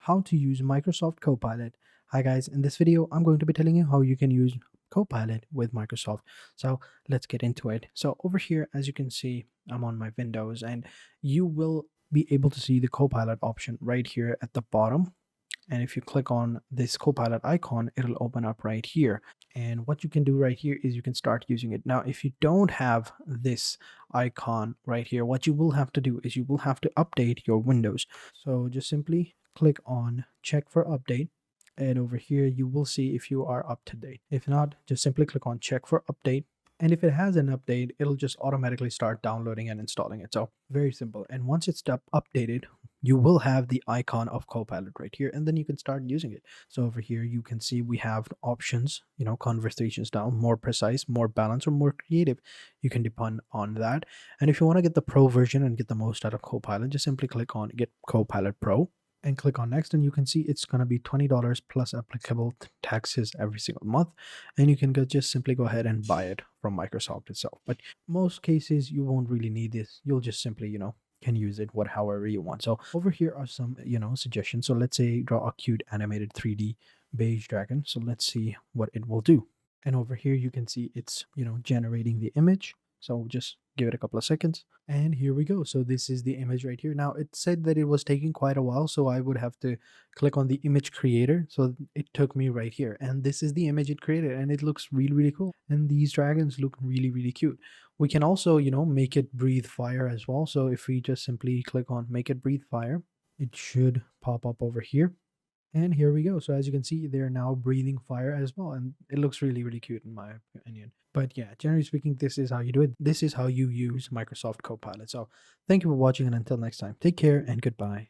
how to use Microsoft Copilot. Hi guys, in this video I'm going to be telling you how you can use Copilot with Microsoft. So let's get into it. So over here, as you can see, I'm on my Windows and you will be able to see the Copilot option right here at the bottom. And if you click on this Copilot icon, it'll open up right here. And what you can do right here is you can start using it. Now, if you don't have this icon right here, what you will have to do is you will have to update your Windows. So just simply click on check for update. And over here, you will see if you are up to date. If not, just simply click on check for update. And if it has an update, it'll just automatically start downloading and installing it. So very simple. And once it's updated, you will have the icon of Copilot right here, and then you can start using it. So over here, you can see we have options, conversation style, more precise, more balanced, or more creative. You can depend on that. And if you want to get the pro version and get the most out of Copilot, just simply click on get Copilot Pro and click on next, and you can see it's going to be $20 plus applicable taxes every single month, and you can just simply go ahead and buy it from Microsoft itself. But most cases you won't really need this. You'll just simply can use it however you want. So over here are some suggestions. So let's say draw a cute animated 3D beige dragon. So let's see what it will do. And over here you can see it's generating the image. So just give it a couple of seconds. And here we go. So this is the image right here. Now it said that it was taking quite a while, so I would have to click on the image creator. So it took me right here. And this is the image it created, and it looks really, really cool. And these dragons look really, really cute. We can also, make it breathe fire as well. So if we just simply click on make it breathe fire, it should pop up over here. And here we go. So as you can see, they're now breathing fire as well. And it looks really, really cute in my opinion. But yeah, generally speaking, this is how you do it. This is how you use Microsoft Copilot. So thank you for watching, and until next time, take care and goodbye.